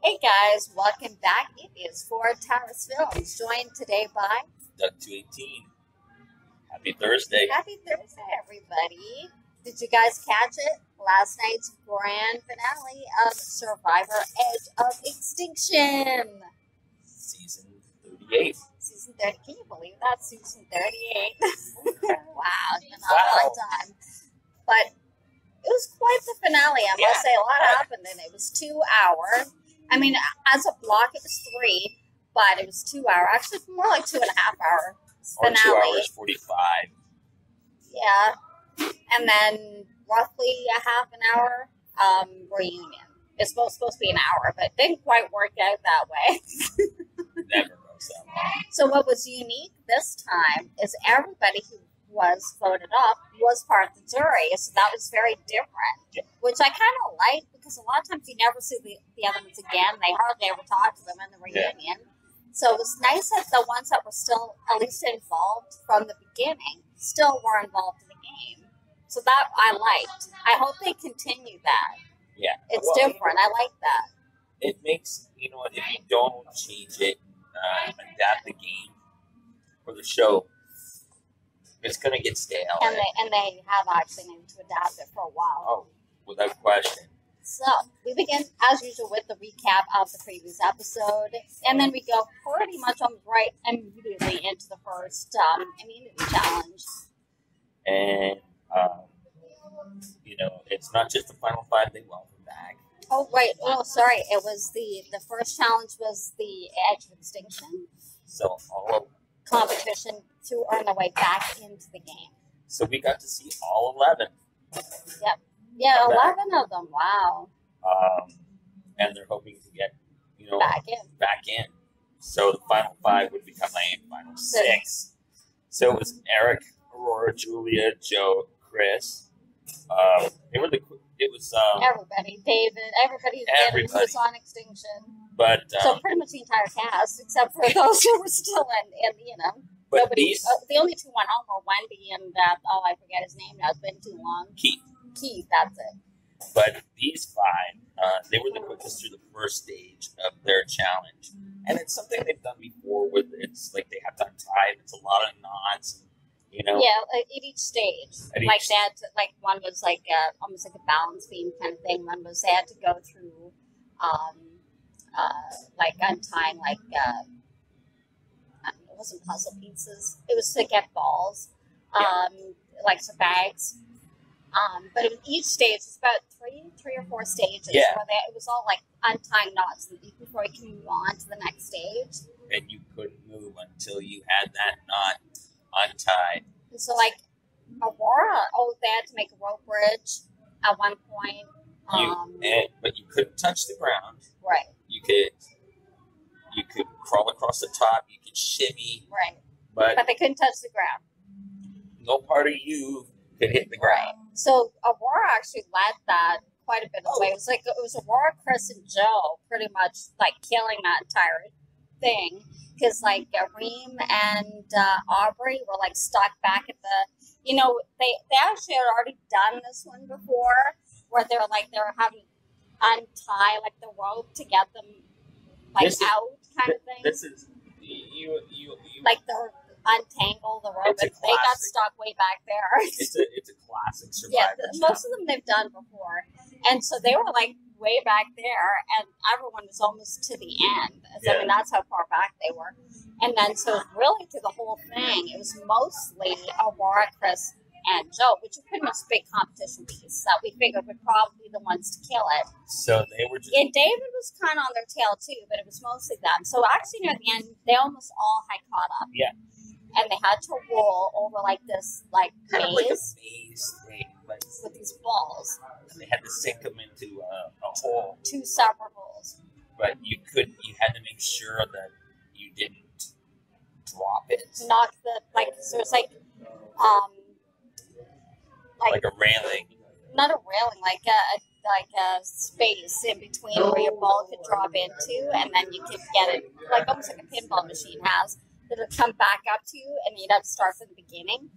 Hey guys, welcome back. It is Ford Towers Films, joined today by Duck 218. Happy Thursday. Happy Thursday, everybody. Did you guys catch it? Last night's grand finale of Survivor Edge of Extinction. Season 38. Season 30. Can you believe that? Season 38. Wow, it's been a long time. But it was quite the finale, I must say. A lot happened in it. It was 2 hours. I mean, as a block, it was 3, but it was 2 hours. Actually, more like 2.5 hour finale. Or 2 hours 45. Yeah. And then roughly a half an hour reunion. It's supposed to be an hour, but it didn't quite work out that way. Never goes that long. So what was unique this time is everybody who was voted off was part of the jury, so that was very different, which I kind of like because a lot of times you never see the other ones again. They hardly ever talk to them in the reunion. So it was nice that the ones that were still at least involved from the beginning still were involved in the game. So that I liked. I hope they continue that. Yeah. It's different. I like that. It makes, if you don't change it, adapt the game or the show, it's going to get stale. And they have actually needed to adapt it for a while. Oh, without question. So, we begin, as usual, with the recap of the previous episode. And then we go pretty much right immediately into the first immunity challenge. And, it's not just the final 5 they welcome back. Oh, right. Oh, sorry. It was the first challenge was the Edge of Extinction. So, all of competition to earn their way back into the game. So we got to see all 11. Yep. Yeah, 11 of them. Wow. And they're hoping to get, back in. So the final 5 would become a final 6. So it was Eric, Aurora, Julia, Joe, Chris. Everybody. David. Everybody was on Extinction. But so pretty much the entire cast, except for those who were still in But nobody. The only 2 went home were Wendy and I forget his name now. It's been too long. Keith, that's it. But these 5, they were the quickest through the first stage of their challenge, and it's something they've done before. It's like they have to untie. It's a lot of knots. Yeah, at each stage. One was like almost like a balance beam kind of thing. One was they had to go through untying it wasn't puzzle pieces. It was to get balls, like some bags. But in each stage, it's about three or 4 stages where it was all like untying knots before you can move on to the next stage. And you couldn't move until you had that knot untied. And so Aurora, they had to make a rope bridge at one point. But you couldn't touch the ground. Right. You could crawl across the top. You could shimmy. Right. But they couldn't touch the ground. No part of you could hit the ground. Right. So Aurora actually led that quite a bit of the way. It was Aurora, Chris, and Joe pretty much killing that entire thing. Because Reem and Aubrey were stuck back at the, they actually had already done this one before, where they were having to untie the rope to get them out kind of thing. This is you they're untangle the rope, and they got stuck way back there. It's a classic Survivor. Yeah, most of them they've done before, and so they were way back there, and everyone was almost to the end. I mean, that's how far back they were. And then, so really through the whole thing, it was mostly Aurora, Chris, and Joe, which are pretty much big competition beasts that we figured would probably be the ones to kill it. So they were just... And David was kind of on their tail too, but it was mostly them. So actually near the end, they almost all had caught up. Yeah. And they had to roll over this kind maze. Of a maze thing. With these balls. And they had to sink them into a hole. 2 separate holes. But you had to make sure that you didn't drop it. Knock the, so it's like a railing. Not a railing, like a space in between where your ball could drop into, and then you could get it, almost like a pinball machine has. It'll come back up to you, and you'd have to start from the beginning.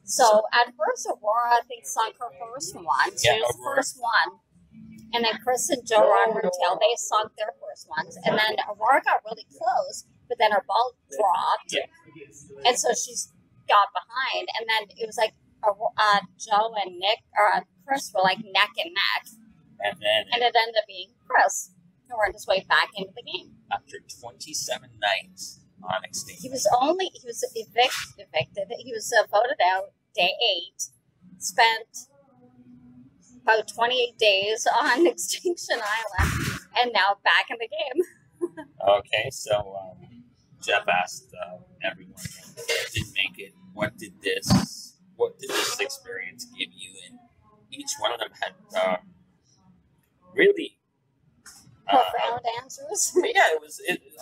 So at first, Aurora, I think, sunk her first one. So it was the first one. And then Chris and Joe were on her tail. They sunk their first ones. And then Aurora got really close, but then her ball dropped. Yeah. And so she got behind. And then it was like Joe and Nick, or Chris were like neck and neck. And then And it ended up being Chris who worked his way back into the game. after 27 nights on Extinction. He was evicted. He was voted out day 8. Spent about 28 days on Extinction Island, and now back in the game. Okay, so Jeff asked everyone that didn't make it, what did this experience give you? And each one of them had really Profound answers. yeah,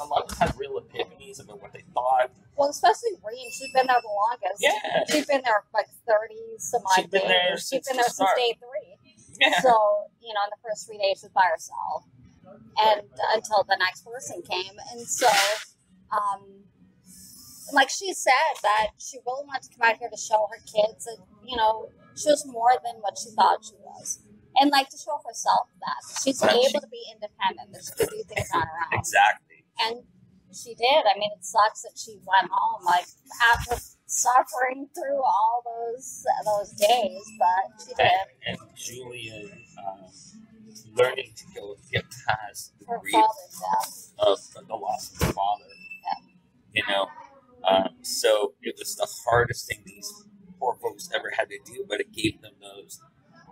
a lot of them had real epiphanies about what they thought. Well, especially Reem. She's been there the longest. Yeah. She's been there like 30 some odd She's been days. there She's since been the there since start. day 3. Yeah. So, in the first 3 days she was by herself. And until the next person came. And so, like she said, that she really wanted to come out here to show her kids that, she was more than what she thought she was. And like to show herself that she's able to be independent, that she can do things on her own. Exactly. And she did. I mean, it sucks that she went home like after suffering through all those days, but she did. And Julia learning to go get past the Her grief father's death. of the loss of her father. So it was the hardest thing these poor folks ever had to do, but it gave them those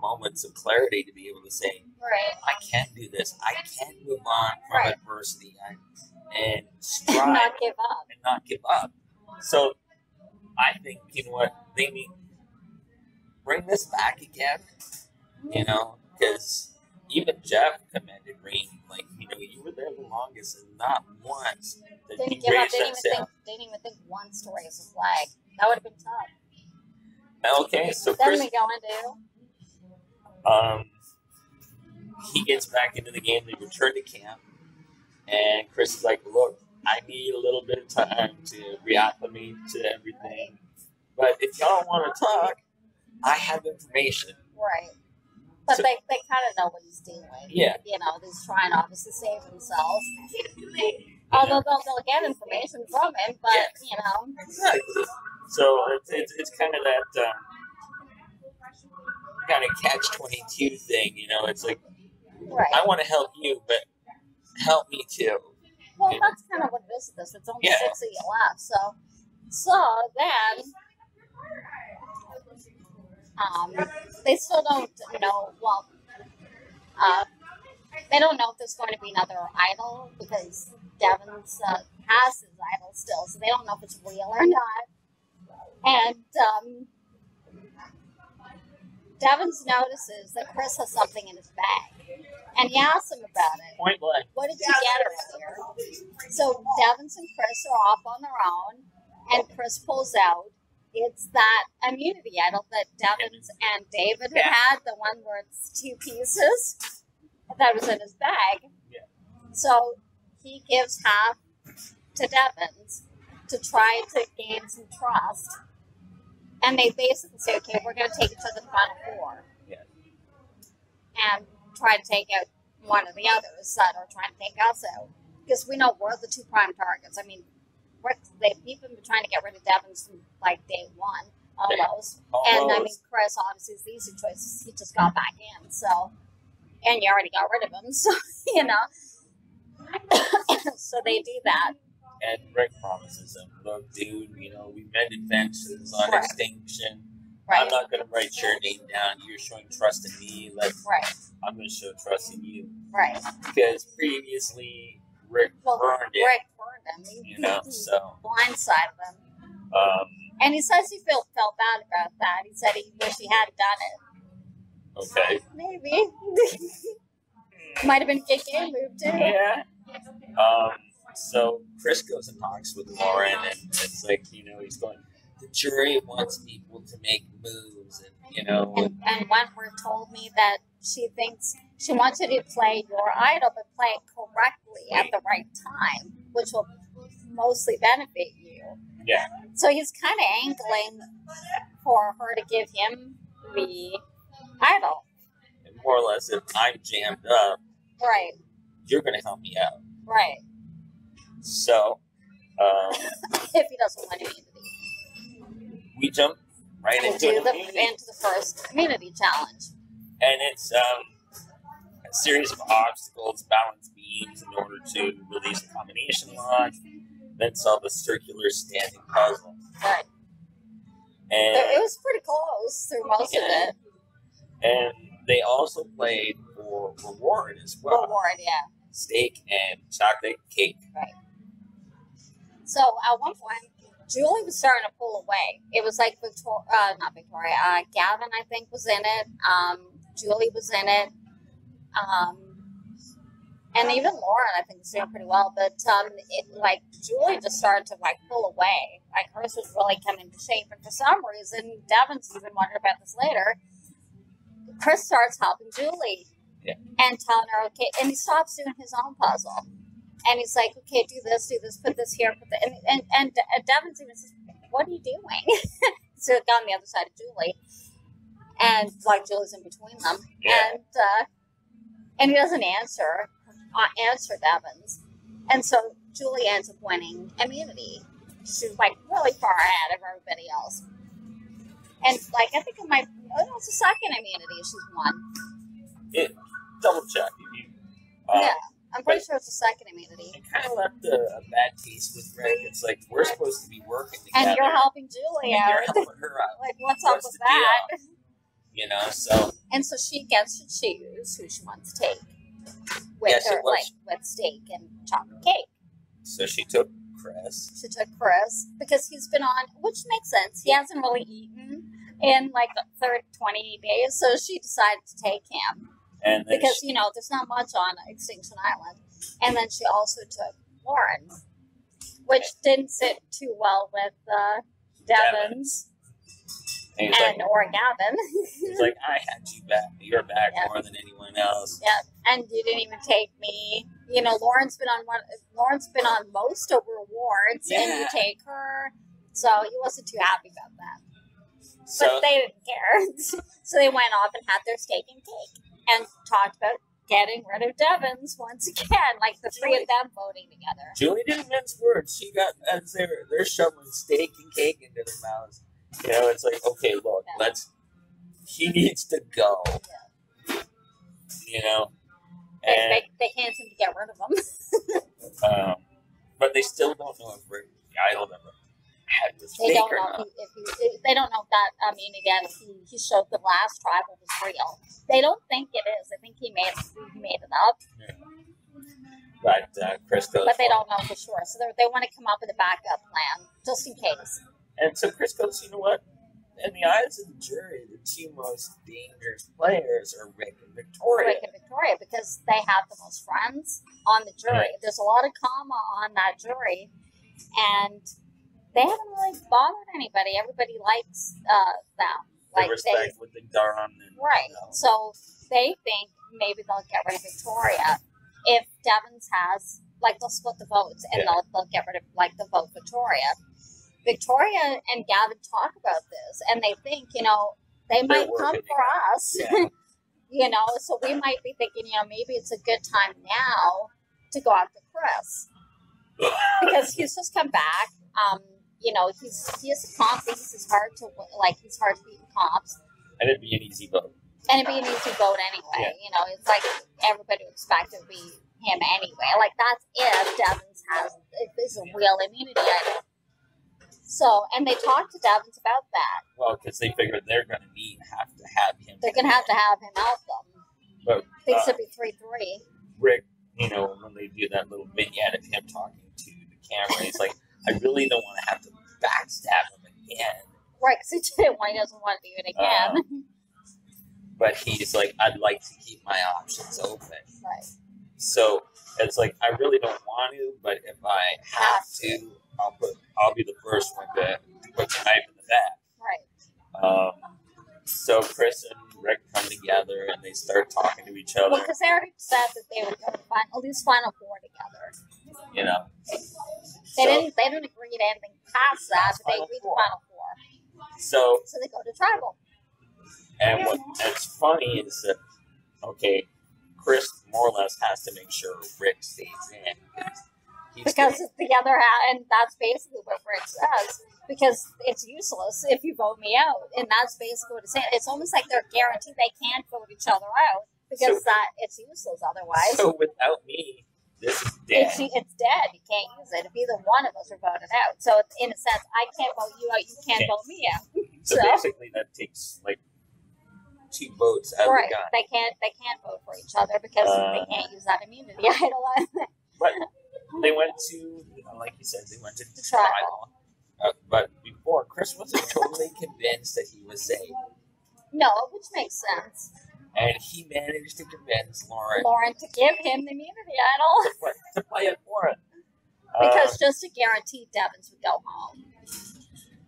moments of clarity to be able to say, Right. I can do this. I can move on from Right. adversity and strive And not give up. and not give up. So I think, what, they need bring this back again, because even Jeff commended Reem, like, you were there the longest and not once did Didn't you give up. raise that sail. Didn't even think once to raise a flag. That would have been tough. Okay, so Then Chris, we go into he gets back into the game. They return to camp, and Chris is like, "Look, I need a little bit of time to reacclimate to everything. But if y'all want to talk, I have information." right. But So- they kind of know what he's doing. Yeah. He's trying obviously to save himself. Although they'll get information from him, but Exactly. So it's kind of that kind of catch-22 thing. It's like, right. I want to help you, but help me too. Well, that's kind of what it is. It's only Yeah. 6 of you left, so then they still don't know. Well, they don't know if there's going to be another idol because Devin's has his idol still, so they don't know if it's real or not. And Devins notices that Chris has something in his bag, and he asks him about it. Point blank. What did you get earlier? So Devins and Chris are off on their own, and Chris pulls out. It's that immunity idol that Devins and David had, the one where it's 2 pieces that was in his bag. Yeah. So he gives half to Devins to try to gain some trust. And they basically say, okay, we're going to take it to the final 4. Yeah. And try to take out one of the others that are trying to take us out. Because we know we're the 2 prime targets. I mean, people have been trying to get rid of Devins from like day 1, almost. And I mean, Chris obviously is the easy choice. He just got back in, so. And you already got rid of him, so, so they do that. And Rick promises him, look, dude, we mended fences on Right. Extinction. Right. I'm not going to write your name down. You're showing trust in me. Like, Right. I'm going to show trust in you. Right. Because previously, Rick burned it. Rick burned him. He So. blindsided him. And he says he felt bad about that. He said he wished he hadn't done it. Okay. Maybe. Might have been a good game move, too. Yeah. So Chris goes and talks with Lauren, and it's like, he's going, the jury wants people to make moves, and, And Wentworth told me that she thinks she wants you to play your idol, but play it correctly at the right time, which will mostly benefit you. Yeah. So he's kind of angling for her to give him the idol. And more or less, if I'm jammed up, right, you're going to help me out. right. So, If he doesn't win immunity, we jump right into the first immunity challenge. And it's a series of obstacles, balance beams in order to release a combination launch, then solve a circular standing puzzle. Right. And it was pretty close through most of it. And they also played for reward as well. Reward, yeah. Steak and chocolate cake. Right. So at one point, Julie was starting to pull away. It was like not Victoria. Gavin, I think, was in it. Julie was in it. And even Lauren, I think, was doing pretty well. But Julie just started to pull away. Like hers was really coming into shape. And for some reason, Devin's even wondered about this later. Chris starts helping Julie and telling her, okay, and he stops doing his own puzzle. And he's like, okay, do this, put this here, put that. And Devin's even says, what are you doing? So on the other side of Julie. And Julie's in between them. Yeah. And he doesn't answer Devin's. And so Julie ends up winning immunity. She's really far ahead of everybody else. And I think it's the second immunity she's won. Double check. Yeah, I'm pretty sure it's the second immunity. It kind of left a bad taste with Rick. It's like, we're supposed to be working together. And you're helping Julie out. You're helping her out. What's up with that? Deal? So. And so she gets to choose who she wants to take with with steak and chocolate cake. So she took Chris. She took Chris because he's been on, which makes sense. He hasn't really eaten in the 20 days, so she decided to take him. And because, there's not much on Extinction Island. And then she also took Lauren, which didn't sit too well with Devin's or Gavin. He's like, I had you back. You're back more than anyone else. Yeah, and you didn't even take me. Lauren's been on most of rewards, and you take her. So he wasn't too happy about that. But they didn't care. So they went off and had their steak and cake. And talked about getting rid of Devin's once again, the three of them voting together. Julie didn't mince words. She got, as they're shoveling steak and cake into their mouths. It's like, okay, look, he needs to go. Yeah. And they can't seem to get rid of him. But they still don't know if Rick, the idol member, had this They don't know if they don't know if that again, he showed the last tribal was real. They don't think it is. I think he made it up. Yeah. But Chris goes. But they don't know for sure. So they want to come up with a backup plan just in case. And so Chris goes, you know what? In the eyes of the jury, the two most dangerous players are Rick and Victoria. Because they have the most friends on the jury. Right. There's a lot of karma on that jury, and they haven't really bothered anybody. Everybody likes them. They respect what they've done. Right. So they think maybe they'll get rid of Victoria if Devin's has, they'll split the votes and they'll get rid of, the vote Victoria. Victoria and Gavin talk about this, and they think, they might come for us. Yeah. So we might be thinking, maybe it's a good time now to go after Chris. Because he's just come back. He has a comp. He's hard to beat in comps. And it'd be an easy vote. And it'd be an easy vote anyway. Yeah. It's like everybody would expect it to be him anyway. That's if Devin's is a real immunity item. So, and they talked to Devin's about that. Well, because they figured they're going to have to have him. They're going to have him help them. But things should be 3-3. Rick, when they do that little vignette of him talking to the camera, he's like, I really don't want to have to backstab him again. Right, because he doesn't want to do it again. But he's like, I'd like to keep my options open. Right. So it's like, I really don't want to, but if I have to, I'll be the first one to put the knife in the back. Right. So Chris and Rick come together and they start talking to each other. Well, because they already said that they would go to at least Final Four together. They didn't agree to anything past that, but they agreed to Final Four. So they go to tribal. And what's funny is that okay, Chris more or less has to make sure Rick stays in. Because the other and that's basically what Rick says. Because it's useless if you vote me out, and that's basically what it's saying. It's almost like they're guaranteed they can't vote each other out because it's useless otherwise. So without me, this is dead. It's dead. You can't use it if either one of us are voted out. So it's, in a sense, I can't vote you out. You can't vote me out. So basically, that takes like 2 votes out of the guy. They can't vote for each other because they can't use that immunity idol. But they went to, like you said, they went to the tribal. But before, Chris wasn't totally convinced that he was safe. No, which makes sense. And he managed to convince Lauren to give him the immunity idol. To play it for him. Because just to guarantee Devins would go home.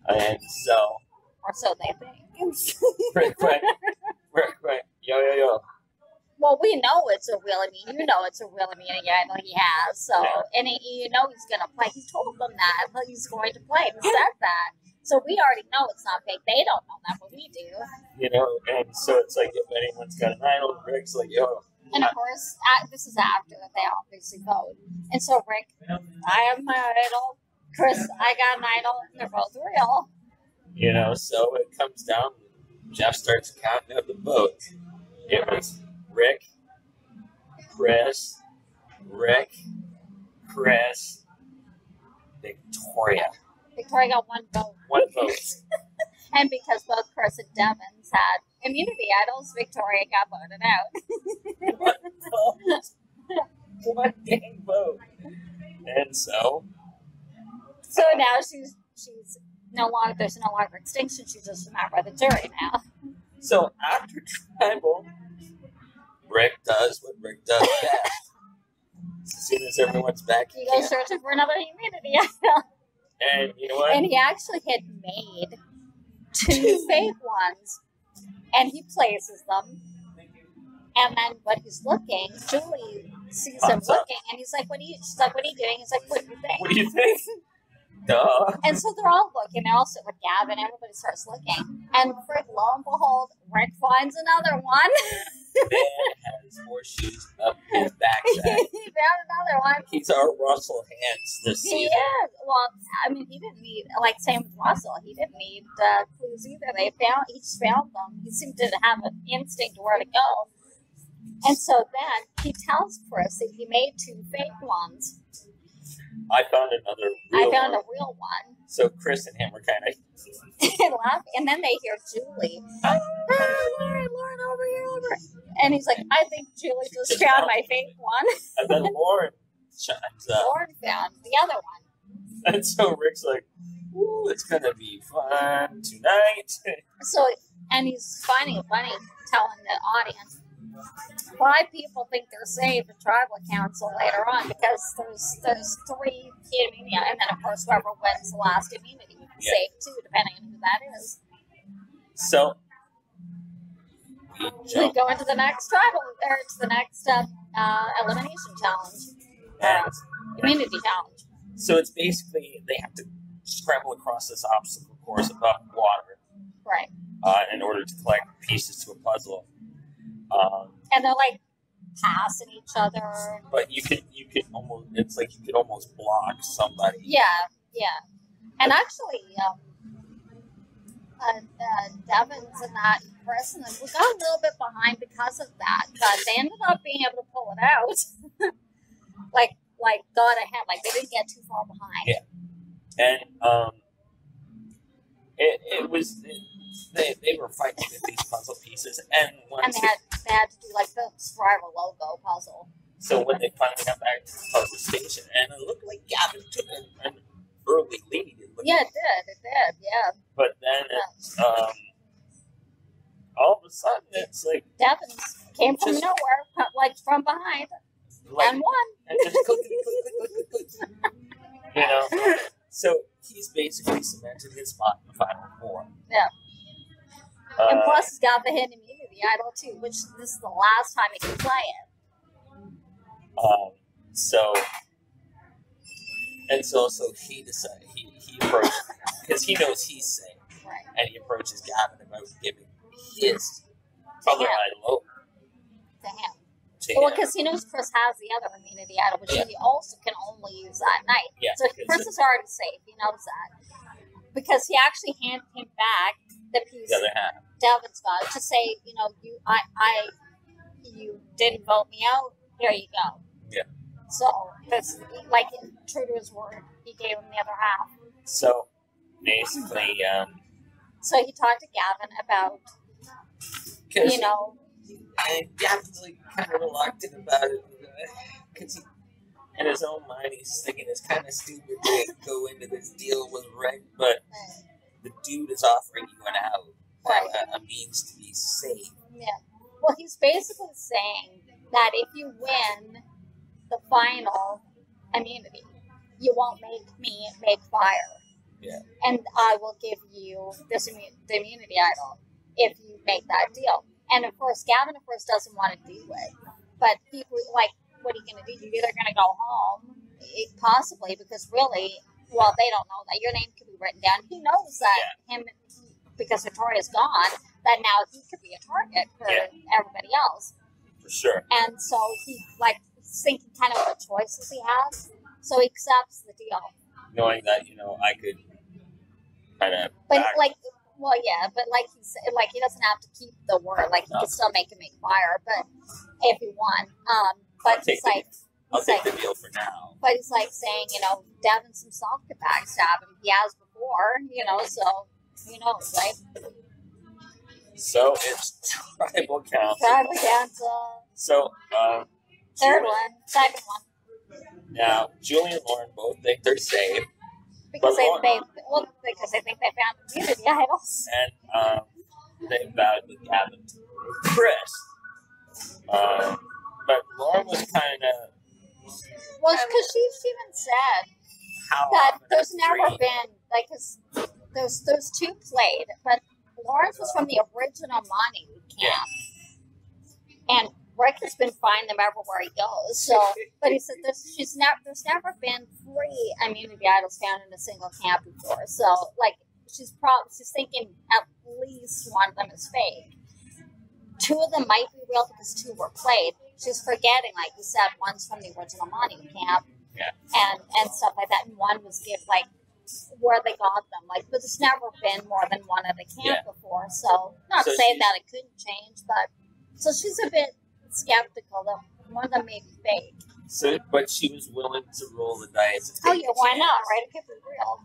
And so... Or so they think. Quick. Yo. Well, we know it's a real immunity. You know it's a real immunity idol he has. So, and you know he's going to play. He told them that he's going to play. He said that. So we already know it's not fake. They don't know that, but we do. You know, and so it's like if anyone's got an idol, Rick's like, yo. And of course, this is after they obviously vote. And so Rick, I have my idol. Chris, I got an idol. They're both real. You know, so it comes down. Jeff starts counting out the votes. It was Rick, Chris, Victoria. Victoria got 1 vote. 1 vote. And because both Chris and Devins had immunity idols, Victoria got voted out. 1 vote. 1 dang vote. And so now she's no longer, there's no longer extinction. She's just a member of the jury now. So after tribal, Rick does what Rick does best. As soon as everyone's back, he goes searching for another immunity idol. And you know what? And he actually had made 2 fake ones, and he places them. And then when he's looking, Julie sees him looking, and he's like, she's like, what are you doing? He's like, what do you think? What do you think? Duh. And so they're all looking. They all sit with Gavin. Everybody starts looking. And lo and behold, Rick finds another one. Man has horseshoes up his backside. He found another one. He's our Russell Hance this season. He is. Well, I mean, he didn't need, like, same with Russell. He didn't need clues either. He just found them. He seemed to have an instinct where to go. And so then he tells Chris that he made 2 fake ones. I found a real one. So Chris and him were kind of laughing. And then they hear Julie. Hey, Lauren, over here. And he's like, I think Julie just found my fake one. And then Lauren chimes up. Lauren found the other one. And so Rick's like, ooh, it's going to be fun tonight. So, and he's finding it funny telling the audience why people think they're safe at tribal council later on, because there's 3 immunity, and then of course whoever wins the last immunity will be safe too, depending on who that is. So we go into the next tribal, or to the next elimination challenge, immunity challenge. So it's basically they have to scramble across this obstacle course above water, right? In order to collect pieces to a puzzle. And they're like passing each other. But you could almost, it's like you could almost block somebody. Yeah. And actually, Devins and that person, we got a little bit behind because of that, but they ended up being able to pull it out. like got ahead, like they didn't get too far behind. Yeah. And it was. They were fighting with these puzzle pieces, and they had to do like the Survivor logo puzzle. So when they finally got back to the puzzle station, and it looked like Gavin took an early lead. It did, yeah. But then it's all of a sudden it's like Devins came from nowhere, like from behind, and won. And just click. You know, so he's basically cemented his spot in the final 4. Yeah. And plus, he's got the hidden immunity idol too, which this is the last time he can play it. So he decided he approached, because he knows he's safe, right? And he approaches Gavin about giving his other idol over to Well, because he knows Chris has the other immunity idol, which he also can only use that night. Yeah, so Chris is already safe. He knows that. Because he actually handed him back the piece the other half. Devin's got to say, you didn't vote me out. Here you go. Yeah. So, that's like true to his word, he gave him the other half. So, basically, so he talked to Gavin about, and Gavin's like kind of reluctant about it because in his own mind he's thinking it's kind of stupid to go into this deal with Rick, but the dude is offering you an out, a means to be safe. Yeah. Well, he's basically saying that if you win the final immunity, you won't make me make fire. Yeah. And I will give you the immunity idol if you make that deal. And of course, Gavin, doesn't want to do it. But people, like, what are you going to do? You're either going to go home, possibly, because really, well, they don't know that your name could be written down. He knows that because Victoria's gone, that now he could be a target for everybody else. For sure. And so he's thinking kind of what choices he has. So he accepts the deal. Knowing that, I could kind of... But he said, he doesn't have to keep the word. Like, he can still make him make fire, but if he won. But I'll take the deal for now. But he's saying, Devin's himself could backstab him. He has before, so who knows, right? So it's tribal council. Tribal council. So, second one. Now, Julie and Lauren both think they're safe. Because they think they found the immunity idols. And they vowed with Gavin to Chris. But Lauren was kind of... Well, because she even said that there's never been, because those two played, but Lawrence was from the original Monty camp. Yeah. And Rick has been finding them everywhere he goes. So, but he said there's never been 3 immunity idols found in a single camp before. So, she's thinking at least one of them is fake. 2 of them might be real because 2 were played. She's forgetting, like you said, one's from the original Monty camp, and stuff like that. And one was where they got them. But there's never been more than one at a camp before. So, not to say that it couldn't change, but so she's a bit skeptical that one of them may be fake. So, but she was willing to roll the dice. Oh yeah, why not? Right? It could be real.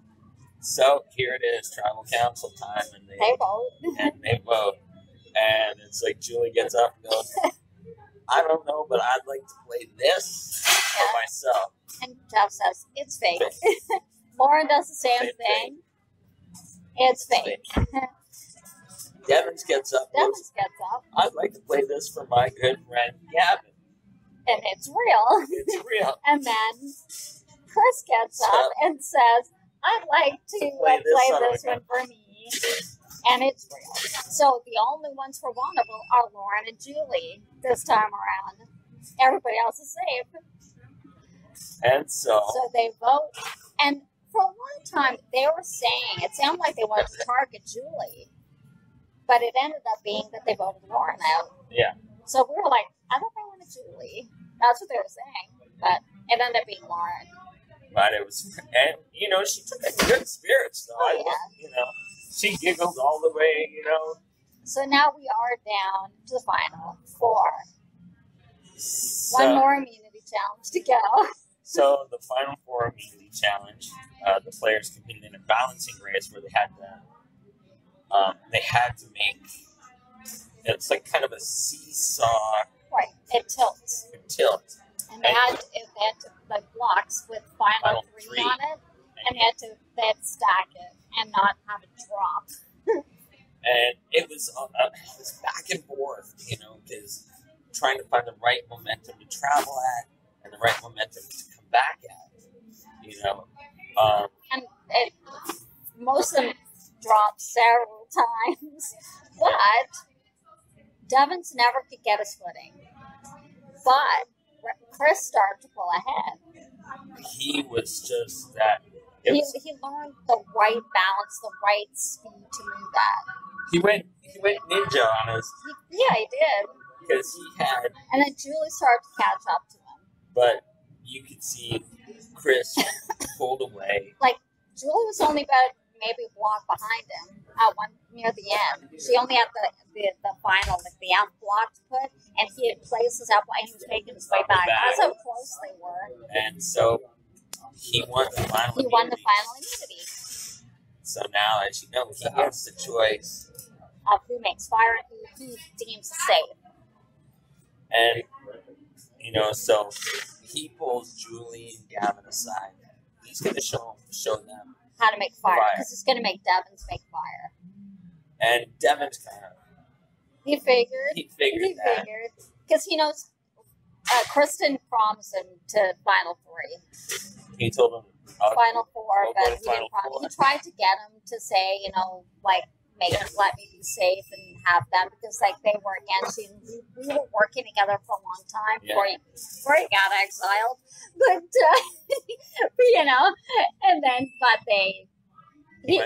So here it is, tribal council time, and they vote, and it's like Julie gets up and goes, "I don't know, but I'd like to play this for myself." And Jeff says, "It's fake." Lauren does the same thing. It's fake. Devins gets up. I'd like to play this for my good friend Gavin. And it's real. It's real. And then Chris gets up and says, I'd like to play this one for me. And it's real. So the only ones who are vulnerable are Lauren and Julie this time around. Everybody else is safe. And so they vote. And for a long time, they were saying, it sounded like they wanted to target Julie. But it ended up being that they voted Lauren out. Yeah. So we were like, I thought they wanted Julie. That's what they were saying. But it ended up being Lauren. But it was, and, she took it in good spirits, though. She giggled all the way, So now we are down to the final 4. One more immunity challenge to go. So the final 4 immunity challenge, the players competed in a balancing race where they had to make, it's like kind of a seesaw. Right, it tilts. And they had to blocks with final 3 on it, and they had to stack it and not have it drop. And it was back and forth, because trying to find the right momentum to travel at and the right momentum to come back at, and most of them dropped several times, but Devins never could get his footing. But Chris started to pull ahead. He was just that. He learned the right balance, the right speed to move that. He went ninja on us. He did. because he had, And then Julie started to catch up to him. but you could see Chris pulled away. Like, Julie was only about maybe a block behind him near the end. She only had the final, like the out block to put, and he had placed his out block, and he was making his way back. That's how close they were. And so he won the final He won the final immunity. So now, as you know, he gets the choice of who makes fire and who he deems safe. And, you know, so he pulls Julie and Gavin aside. He's going to show them how to make fire, because he's going to make Devins make fire. And Devin's kind of... He figured. Because he knows Kristen promised him to Final 3. He told him... Final 4, but he didn't promise. He tried to get him to say, you know, like, let me be safe and have them, because like they were against you. We were working together for a long time before you got exiled, but you know, and then he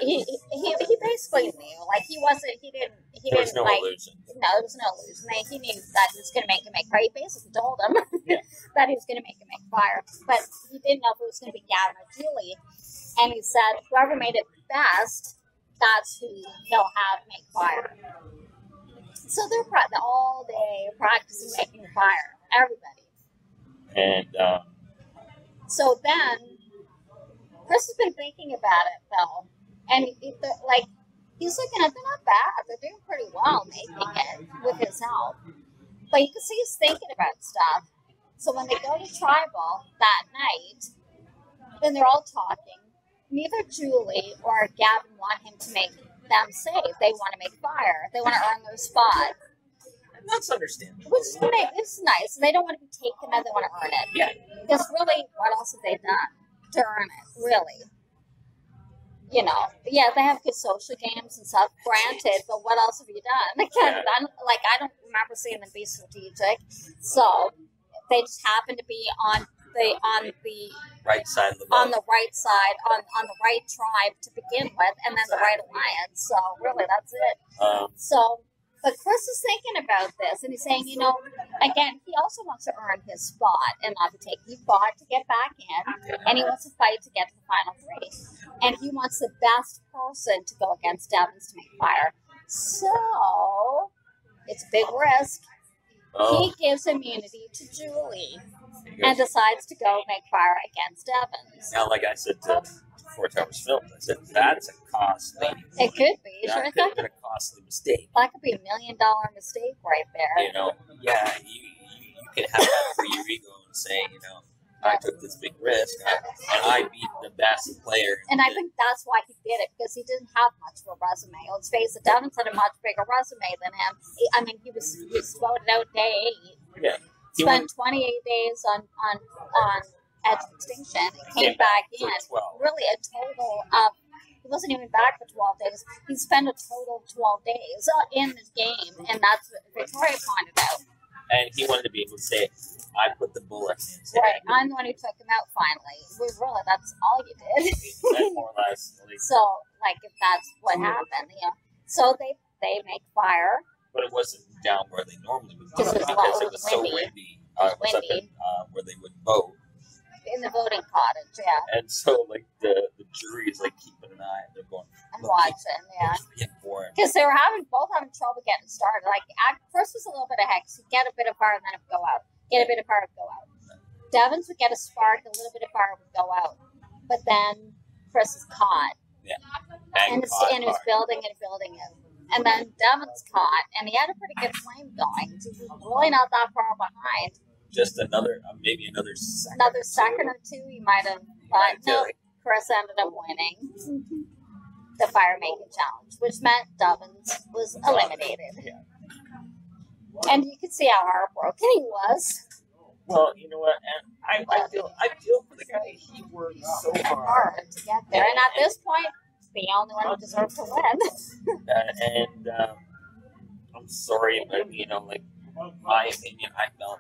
basically knew, like he didn't there was no like illusion. No, there was no illusion. He knew that he was going to make him make fire. He basically told him that he was going to make him make fire, but he didn't know if it was going to be Gavin or Julie, and he said whoever made it best, that's who he'll have make fire. So they're all day practicing making fire. Everybody. And so then, Chris has been thinking about it though, and he's looking at, they're not bad. They're doing pretty well making it with his help. But you can see he's thinking about stuff. So when they go to tribal that night, then they're all talking. Neither Julie or Gavin want him to make them safe. They want to make fire. They want to earn their spot. And that's understandable. Which is nice. They don't want to be taken out. They want to earn it. Yeah. Because really, what else have they done to earn it? Really. You know, yeah, they have good social games and stuff, granted, but what else have you done? I don't remember seeing them be strategic. So they just happen to be on the right side of the boat. on the right side, on the right tribe to begin with, and then the right alliance. So really, that's it. But Chris is thinking about this, and he's saying, you know, again, he also wants to earn his spot and not to take. He fought to get back in, and he wants to fight to get to the final 3. And he wants the best person to go against Devins to make fire. So it's a big risk. He gives immunity to Julie and decides to go make fire against Devins. Now, like I said before it was filmed, I said that's a costly. It could be. That could have been a costly mistake. That could be $1 million mistake right there. You know, yeah, you can have that for your ego and say, you know, I took this big risk and I beat the best player. And I think that's why he did it, because he didn't have much of a resume. Let's face it, Devins had a much bigger resume than him. He was voted out day 8. Yeah. Spent 28 days on Edge of Extinction. Came back in. Really a total of, he wasn't even back for 12 days. He spent a total of 12 days in this game, and that's what Victoria pointed out. And he wanted to be able to say, I put the bullet in his head. Right, I'm the one who took him out finally. Really, that's all you did. More or less. So, like, if that's what happened, you know. So they make fire. But it wasn't down where they normally would go. Because it was so windy. It was up in, where they would vote. In the voting cottage, yeah. And so, like, the jury is, like, keeping an eye. They're going, and watching, yeah. Because they were both having trouble getting started. Like, first was a little bit of hex. You'd get a bit of fire, and then it would go out. Get a bit of fire, it would go out. Devins would get a spark, a little bit of fire would go out. But then Chris is caught. Yeah. And it was building and building it. And then Devins caught, and he had a pretty good flame going. So he was really not that far behind. Just maybe another second. Another second or two, he might have. No, Chris ended up winning the fire making challenge, which meant Devins was eliminated. Yeah. And you could see how heartbroken he was. Well, you know what? And I feel for the guy. He worked so hard to get there, and at this point, the only one who deserved to win. I'm sorry, but you know, like my opinion, I felt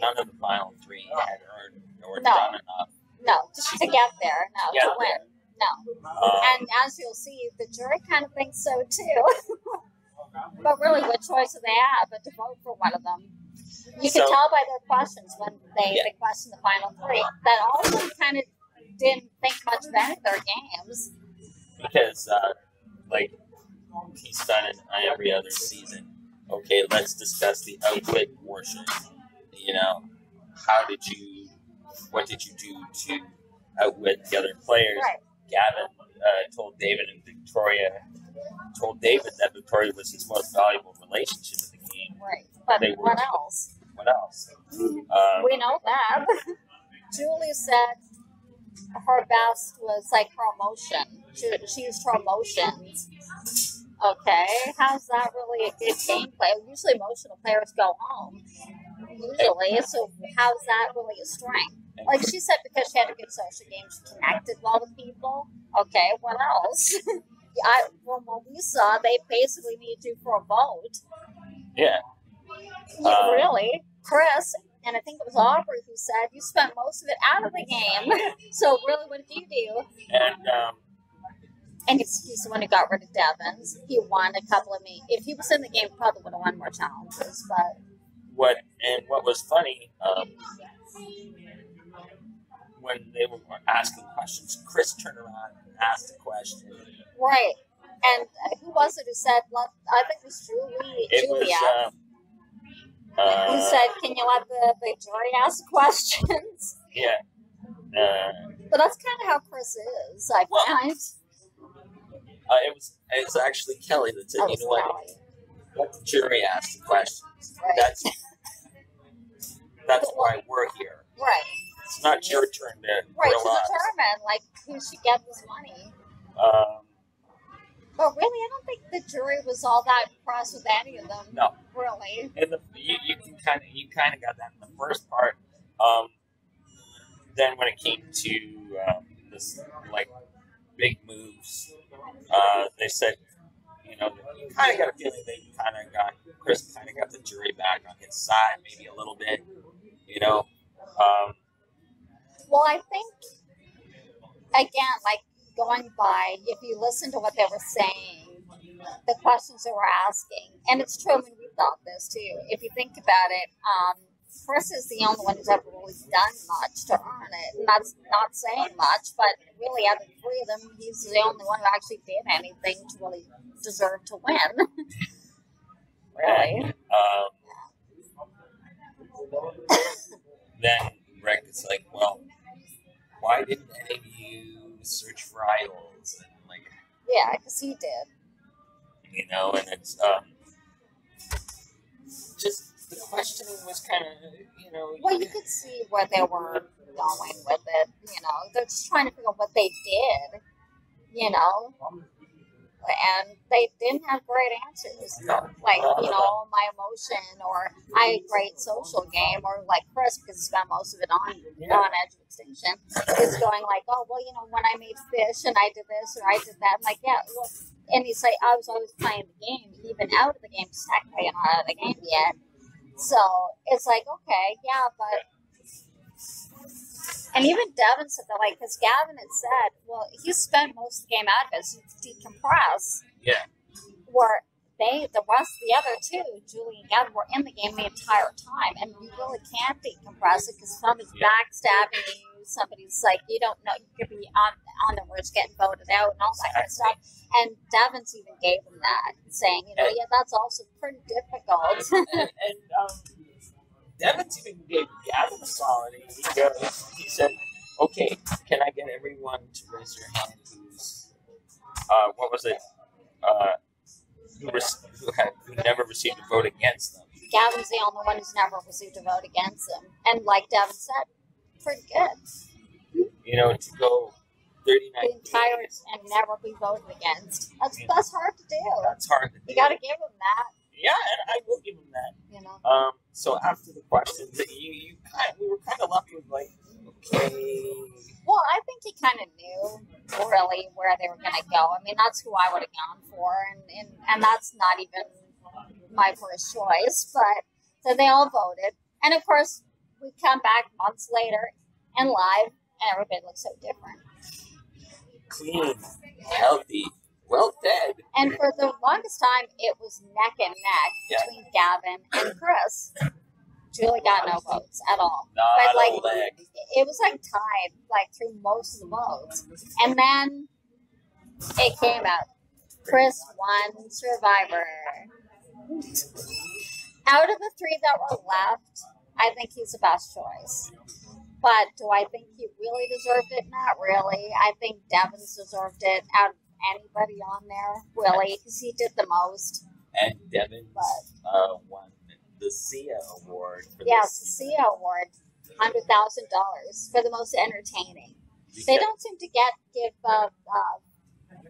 none of the final 3 had earned or done enough. No, to get there. No, to win. No. And as you'll see, the jury kind of thinks so too. But really, what choice do they have but to vote for one of them? You So- can tell by their questions when they Yeah. question the final three that all of them kind of didn't think much of any of their games. Because, like, he's done it on every other season. Okay, let's discuss the outwit portion. You know, what did you do to outwit the other players? Right. Gavin told David that Victoria was his most valuable relationship in the game. Right. But They were- what else? What else? We know that. Julie said her best was like her emotion. She used her emotions. Okay, how's that really a good gameplay? Usually emotional players go home. Usually, so how's that really a strength? Like she said, because she had a good social game, she connected well with people. Okay, what else? From what we saw, they basically need you for a vote. Yeah. Really, Chris, and I think it was Aubrey who said you spent most of it out of the game. So really, what did you do? And he's the one who got rid of Devins. He won a couple of me. If he was in the game, he probably would have won more challenges. But what was funny, when they were asking questions, Chris turned around and asked a question. right, and who was it who said? I think it was Julia. It was. Who said, "Can you let the jury ask questions?" Yeah. But that's kind of how Chris is. I find. It was actually Kelly that said, Oh, you know what? Kelly. Let the jury ask the questions. Right. That's why we're here. Right. It's not your turn to Right, grill to us. determine like who should get this money. But really, I don't think the jury was all that impressed with any of them. No. Really. And you kind of got that in the first part. Then when it came to this like big moves, they said, you kind of got a feeling that Chris kind of got the jury back on his side, maybe a little bit, Well, I think, again, like going by, if you listen to what they were saying, the questions they were asking, and it's true, I mean, we thought this too. If you think about it, Chris is the only one who's ever really done much to earn it. And that's not saying much, but really, out of the three of them, he's the only one who actually did anything to really deserve to win. Really. Then Rick is like, well, why didn't any of you search for idols? And yeah, because he did. And it's just the questioning was kind of, Well, you could see where they were going with it. They're just trying to figure out what they did. And they didn't have great answers. Like, my emotion, or I had a great social game, or like Chris, because he spent most of it on Edge of Extinction, is going like, oh, well, when I made fish and I did this or I did that. I'm like, yeah, well, and he's like, I was always playing the game, even out of the game, just technically not out of the game yet. So it's like, okay, yeah, but. And even Devin said that, like, because Gavin had said, well, he spent most of the game out of it to decompress. Yeah. Where the rest of the other two, Julie and Gavin, were in the game the entire time. And you really can't decompress it because somebody's backstabbing you, somebody's like, you don't know, you could be on the verge getting voted out and all that kind of stuff. And Devin's even gave him that, saying, yeah, that's also pretty difficult. and Devins even gave Gavin a solid. He said, okay, can I get everyone to raise their hand who's, what was it, who never received a vote against them? Gavin's the only one who's never received a vote against them. And like Devin said, pretty good. To go 39 the entire games. And never be voted against. That's hard to do. That's hard to do. You got to give him that. Yeah, and I will give him that. So after the questions, we were kind of left with like, okay. Well, I think he kind of knew really where they were going to go. I mean, that's who I would have gone for, and that's not even my first choice. But so they all voted, and of course we come back months later and live, and everybody looks so different. Clean, healthy, well fed. And for the longest time, it was neck and neck between Gavin and Chris. Julie got no votes at all. Not but like, a leg. it was like tied like through most of the votes. And then it came out. Chris won Survivor. Out of the three that were left, I think he's the best choice. But do I think he really deserved it? Not really. I think Devin's deserved it out of anybody on there, really, because he did the most. And Devin won the Sia Award. For the Sia Award, $100,000 for the most entertaining. They don't seem to give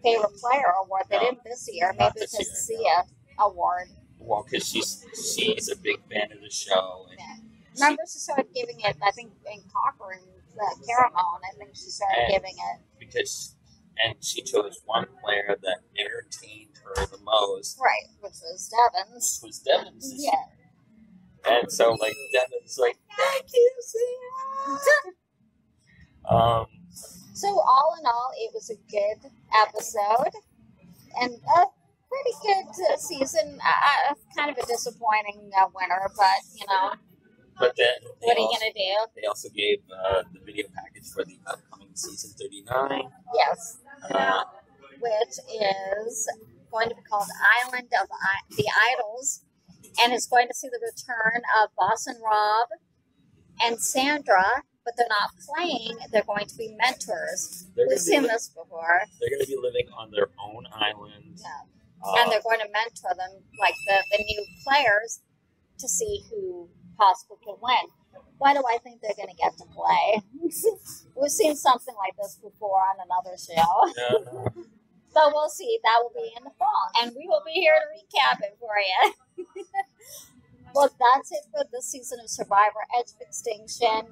favorite player award. They didn't this year. Maybe it's a Sia Award. Well, because she's a big fan of the show. And remember, she started giving it, I think, in Cochrane, Caramel, and I think she started giving it. And she chose one player that entertained her the most. Right, which was Devin's. Yeah. And so, like, Devin's like, thank you, Sia. So, all in all, it was a good episode. And a pretty good season. Kind of a disappointing winner, but, you know. But then, what are you going to do? They also gave the video package for the upcoming season 39. Yes. Which is going to be called Island of the Idols. And it's going to see the return of Boss and Rob and Sandra, but they're not playing. They're going to be mentors. We've seen this before. They're going to be living on their own island. Yeah. And they're going to mentor them, like the new players, to see who possibly can win. Why do I think they're going to get to play? We've seen something like this before on another show. So we'll see. That will be in the fall. And we will be here to recap it for you. Well, that's it for this season of Survivor Edge of Extinction.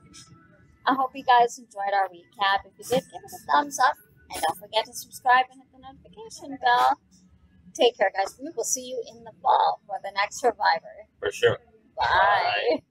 I hope you guys enjoyed our recap. If you did, give it a thumbs up. And don't forget to subscribe and hit the notification bell. Take care, guys. We will see you in the fall for the next Survivor. For sure. Bye.